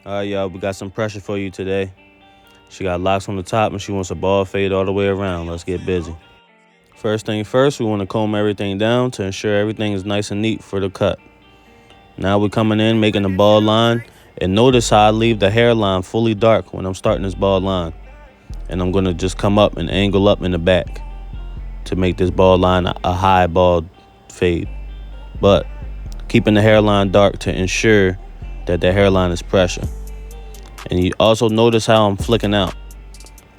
All right, y'all, we got some pressure for you today. She got locks on the top and she wants a ball fade all the way around. Let's get busy. First thing first, we want to comb everything down to ensure everything is nice and neat for the cut. Now we're coming in, making the ball line. And notice how I leave the hairline fully dark when I'm starting this ball line. And I'm going to just come up and angle up in the back to make this ball line a high ball fade. But keeping the hairline dark to ensure that the hairline is pressure. And you also notice how I'm flicking out.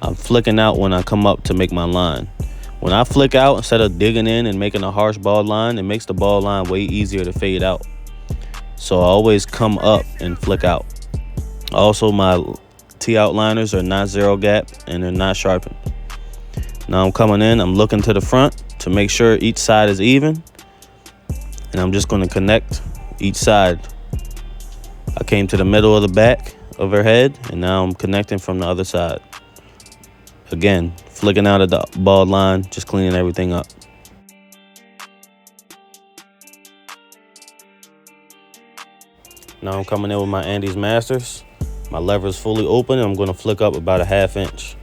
I'm flicking out when I come up to make my line. When I flick out, instead of digging in and making a harsh ball line, it makes the ball line way easier to fade out. So I always come up and flick out. Also, my T outliners are not zero gap and they're not sharpened. Now I'm coming in, I'm looking to the front to make sure each side is even. And I'm just going to connect each side. I came to the middle of the back of her head, and now I'm connecting from the other side. Again, flicking out of the ball line, just cleaning everything up. Now I'm coming in with my Andes Masters. My lever is fully open, and I'm going to flick up about a 1/2 inch.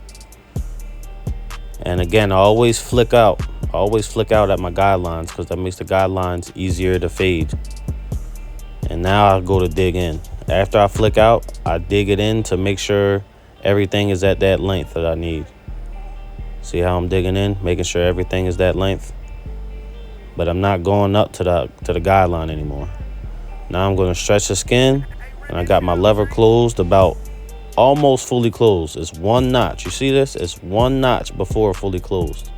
And again, I always flick out. I always flick out at my guidelines because that makes the guidelines easier to fade. And now I'll go to dig in. After I flick out, I dig it in to make sure everything is at that length that I need. See how I'm digging in, making sure everything is that length. But I'm not going up to the guideline anymore. Now I'm going to stretch the skin, and I got my lever closed about almost fully closed. It's one notch. You see this? It's one notch before fully closed.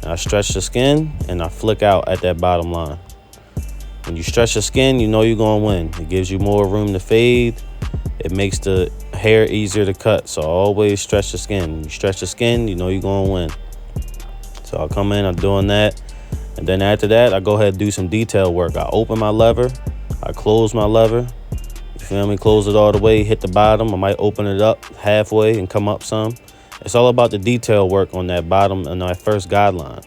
And I stretch the skin, and I flick out at that bottom line. When you stretch the skin, you know you're going to win. It gives you more room to fade. It makes the hair easier to cut. So always stretch the skin. When you stretch the skin, you know you're going to win. So I'll come in, I'm doing that. And then after that, I go ahead and do some detail work. I open my lever. I close my lever. You feel me? Close it all the way, hit the bottom. I might open it up halfway and come up some. It's all about the detail work on that bottom and that first guideline.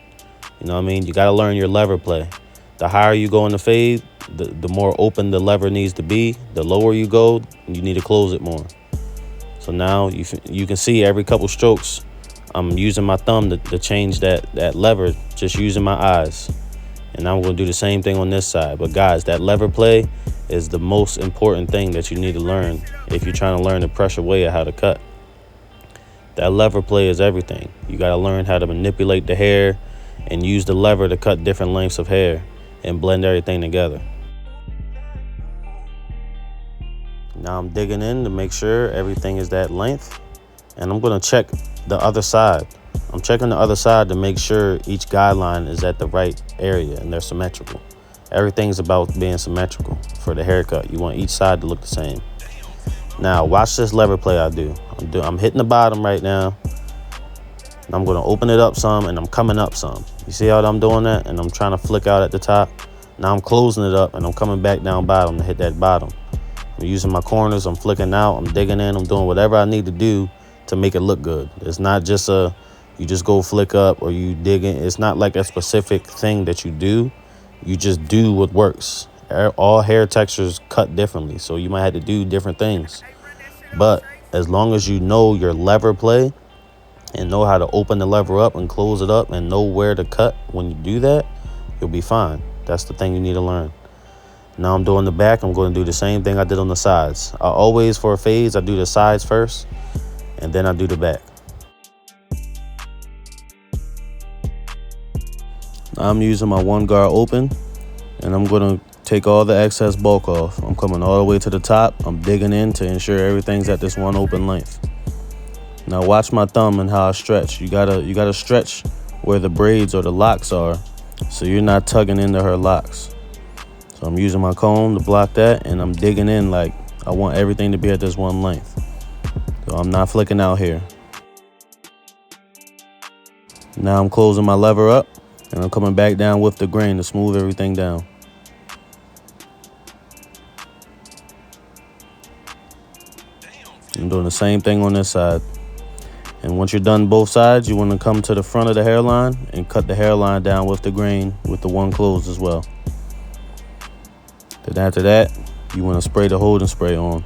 You know what I mean? You got to learn your lever play. The higher you go in the fade, the more open the lever needs to be. The lower you go, you need to close it more. So now you can see every couple strokes, I'm using my thumb to change that lever, just using my eyes. And now I'm going to do the same thing on this side. But guys, that lever play is the most important thing that you need to learn if you're trying to learn the pressure way of how to cut. That lever play is everything. You got to learn how to manipulate the hair and use the lever to cut different lengths of hair and blend everything together. Now I'm digging in to make sure everything is that length. And I'm going to check the other side. I'm checking the other side to make sure each guideline is at the right area and they're symmetrical. Everything's about being symmetrical for the haircut. You want each side to look the same. Now watch this lever play I do. I'm hitting the bottom right now. And I'm going to open it up some and I'm coming up some. You see how I'm doing that? And I'm trying to flick out at the top. Now I'm closing it up and I'm coming back down bottom to hit that bottom. I'm using my corners. I'm flicking out. I'm digging in. I'm doing whatever I need to do to make it look good. It's not just you just go flick up or you dig in. It's not like a specific thing that you do. You just do what works. All hair textures cut differently, so you might have to do different things. But as long as you know your lever play and know how to open the lever up and close it up and know where to cut when you do that, you'll be fine. That's the thing you need to learn. Now I'm doing the back. I'm going to do the same thing I did on the sides. I always, for fades, I do the sides first and then I do the back. Now I'm using my one guard open and I'm going to take all the excess bulk off. I'm coming all the way to the top. I'm digging in to ensure everything's at this one open length. Now watch my thumb and how I stretch. You gotta stretch where the braids or the locks are so you're not tugging into her locks. So I'm using my comb to block that and I'm digging in like I want everything to be at this one length. So I'm not flicking out here. Now I'm closing my lever up and I'm coming back down with the grain to smooth everything down. I'm doing the same thing on this side. And once you're done both sides, you want to come to the front of the hairline and cut the hairline down with the grain with the one closed as well. Then after that, you want to spray the holding spray on.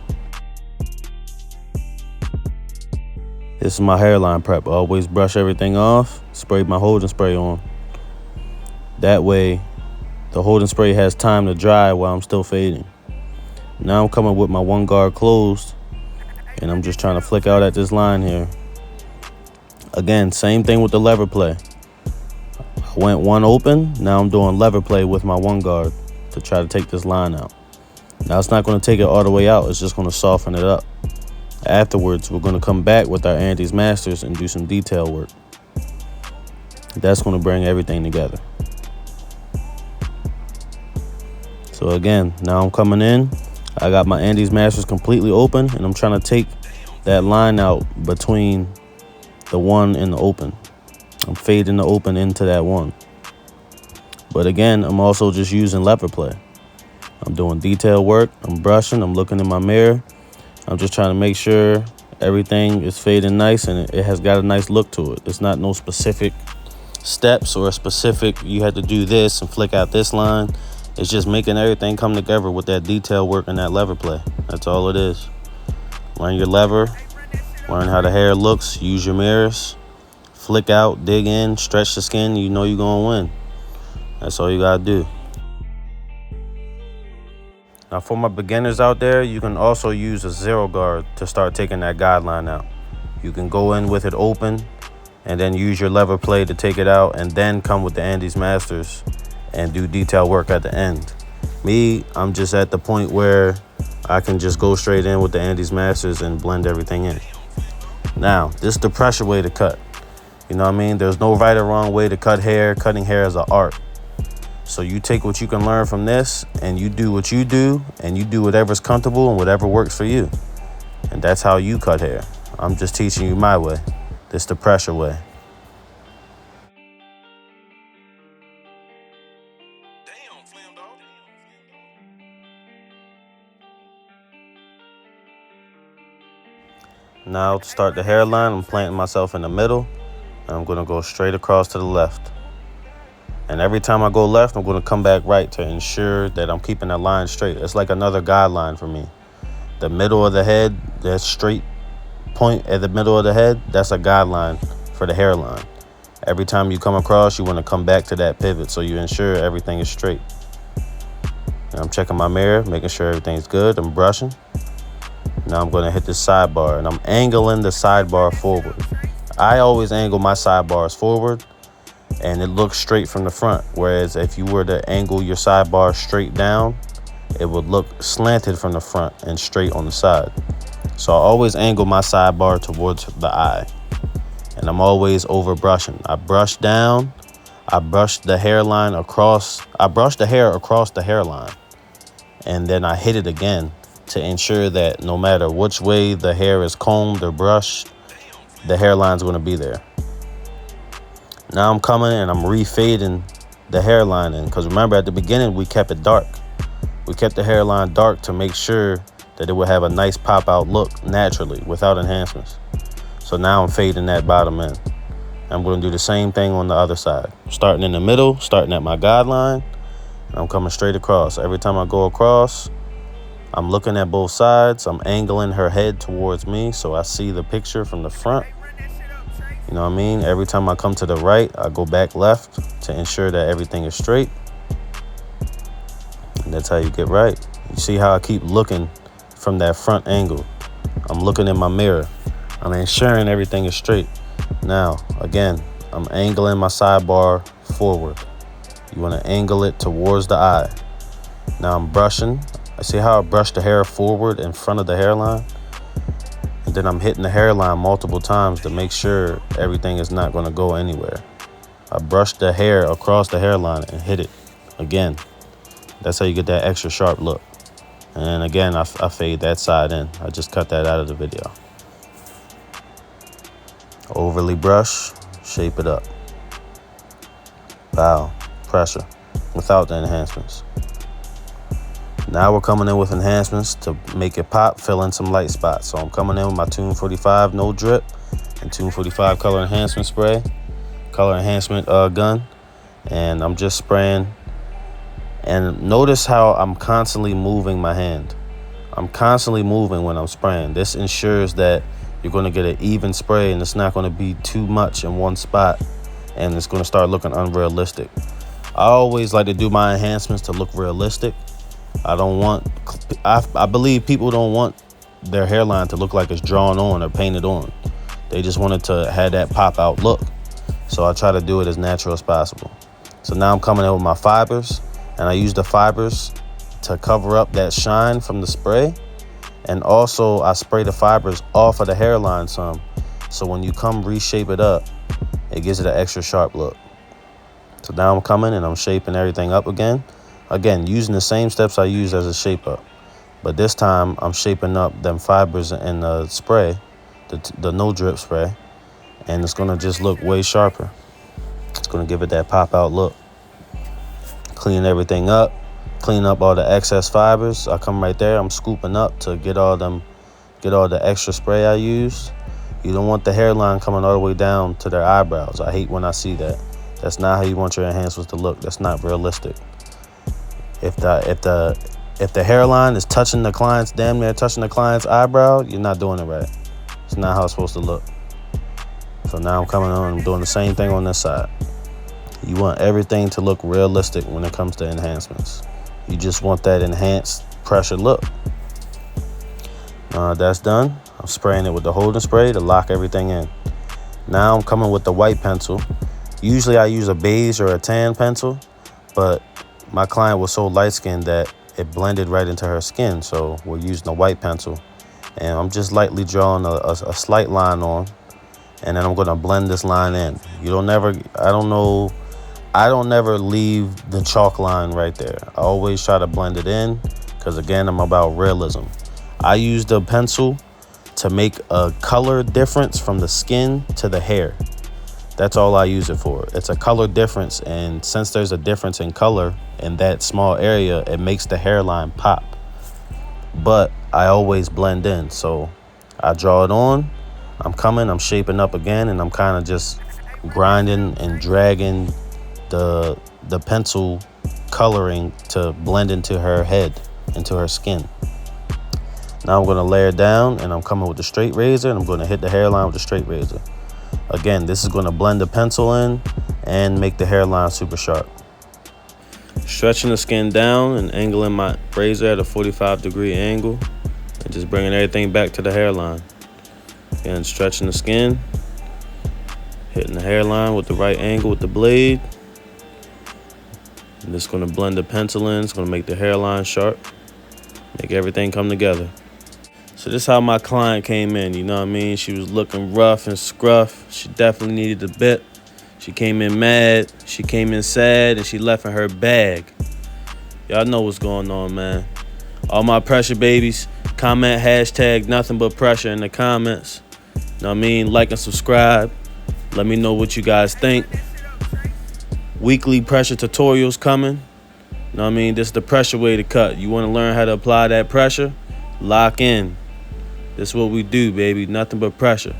This is my hairline prep. I always brush everything off, spray my holding spray on. That way, the holding spray has time to dry while I'm still fading. Now I'm coming with my one guard closed, and I'm just trying to flick out at this line here. Again, same thing with the lever play. I went one open, now I'm doing lever play with my one guard to try to take this line out. Now it's not going to take it all the way out, it's just going to soften it up. Afterwards, we're going to come back with our Andes Masters and do some detail work. That's going to bring everything together. So again, now I'm coming in. I got my Andes Masters completely open, and I'm trying to take that line out between the one and the open. I'm fading the open into that one. But again, I'm also just using lever play. I'm doing detail work, I'm brushing, I'm looking in my mirror. I'm just trying to make sure everything is fading nice and it has got a nice look to it. It's not no specific steps or a specific, you had to do this and flick out this line. It's just making everything come together with that detail work and that lever play. That's all it is. Learn your lever, learn how the hair looks, use your mirrors, flick out, dig in, stretch the skin, you know you're gonna win. That's all you gotta do. Now for my beginners out there, you can also use a zero guard to start taking that guideline out. You can go in with it open and then use your lever play to take it out, and then come with the Andes Masters and do detail work at the end. Me, I'm just at the point where I can just go straight in with the Andes Masters and blend everything in. Now, this is the pressure way to cut. You know what I mean? There's no right or wrong way to cut hair. Cutting hair is an art. So you take what you can learn from this, and you do what you do, and you do whatever's comfortable and whatever works for you. And that's how you cut hair. I'm just teaching you my way. This is the pressure way. Now to start the hairline, I'm planting myself in the middle, and I'm going to go straight across to the left. And every time I go left, I'm going to come back right to ensure that I'm keeping that line straight. It's like another guideline for me. The middle of the head, that straight point at the middle of the head, that's a guideline for the hairline. Every time you come across, you want to come back to that pivot so you ensure everything is straight. And I'm checking my mirror, making sure everything's good. I'm brushing. Now I'm going to hit this sidebar, and I'm angling the sidebar forward. I always angle my sidebars forward, and it looks straight from the front. Whereas if you were to angle your sidebar straight down, it would look slanted from the front and straight on the side. So I always angle my sidebar towards the eye, and I'm always over brushing. I brush down, I brush the hairline across, I brush the hair across the hairline, and then I hit it again to ensure that no matter which way the hair is combed or brushed, the hairline's going to be there. Now I'm coming and I'm refading the hairline in, because remember at the beginning we kept it dark. We kept the hairline dark to make sure that it would have a nice pop out look naturally without enhancements. So now I'm fading that bottom in. I'm going to do the same thing on the other side. Starting in the middle, starting at my guideline, and I'm coming straight across. Every time I go across, I'm looking at both sides. I'm angling her head towards me so I see the picture from the front. You know what I mean? Every time I come to the right, I go back left to ensure that everything is straight. And that's how you get right. You see how I keep looking from that front angle. I'm looking in my mirror. I'm ensuring everything is straight. Now, again, I'm angling my sidebar forward. You want to angle it towards the eye. Now I'm brushing. I see how I brush the hair forward in front of the hairline? And then I'm hitting the hairline multiple times to make sure everything is not going to go anywhere. I brush the hair across the hairline and hit it again. That's how you get that extra sharp look. And again, I fade that side in. I just cut that out of the video. Overly brush, shape it up. Wow, pressure without the enhancements. Now we're coming in with enhancements to make it pop, fill in some light spots. So I'm coming in with my Tune 45 no drip and Tune 45 color enhancement spray, color enhancement gun, and I'm just spraying. And notice how I'm constantly moving my hand. I'm constantly moving when I'm spraying. This ensures that You're going to get an even spray, and it's not going to be too much in one spot, and it's going to start looking unrealistic. I always like to do my enhancements to look realistic. I believe people don't want their hairline to look like it's drawn on or painted on. They just want it to have that pop out look. So I try to do it as natural as possible. So now I'm coming in with my fibers, and I use the fibers to cover up that shine from the spray. And also I spray the fibers off of the hairline some. So when you come reshape it up, it gives it an extra sharp look. So now I'm coming and I'm shaping everything up again. Again, using the same steps I use as a shape up. But this time I'm shaping up them fibers in the spray, the no drip spray. And it's gonna just look way sharper. It's gonna give it that pop out look. Clean everything up, clean up all the excess fibers. I come right there, I'm scooping up to get all the extra spray I used. You don't want the hairline coming all the way down to their eyebrows. I hate when I see that. That's not how you want your enhancements to look. That's not realistic. If the hairline is touching the client's, damn near touching the client's eyebrow, you're not doing it right. It's not how it's supposed to look. So now I'm coming on, I'm doing the same thing on this side. You want everything to look realistic when it comes to enhancements. You just want that enhanced pressure look. That's done. I'm spraying it with the holding spray to lock everything in. Now I'm coming with the white pencil. Usually I use a beige or a tan pencil, but my client was so light-skinned that it blended right into her skin, so we're using a white pencil. And I'm just lightly drawing a slight line on, and then I'm going to blend this line in. I don't never leave the chalk line right there. I always try to blend it in, because again, I'm about realism. I use the pencil to make a color difference from the skin to the hair. That's all I use it for. It's a color difference, and since there's a difference in color in that small area, it makes the hairline pop. But I always blend in, so I draw it on, I'm shaping up again, and I'm kind of just grinding and dragging the pencil coloring to blend into her head, into her skin. Now I'm going to layer down, and I'm coming with the straight razor, and I'm going to hit the hairline with the straight razor. Again, this is going to blend the pencil in and make the hairline super sharp. Stretching the skin down and angling my razor at a 45-degree angle, and just bringing everything back to the hairline. Again, stretching the skin, hitting the hairline with the right angle with the blade. And just going to blend the pencil in. It's going to make the hairline sharp, make everything come together. So this is how my client came in, you know what I mean? She was looking rough and scruff. She definitely needed a bit. She came in mad, she came in sad, and she left in her bag. Y'all know what's going on, man. All my pressure babies, comment hashtag nothing but pressure in the comments. You know what I mean? Like and subscribe. Let me know what you guys think. Weekly pressure tutorials coming. You know what I mean? This is the pressure way to cut. You want to learn how to apply that pressure? Lock in. This is what we do, baby. Nothing but pressure.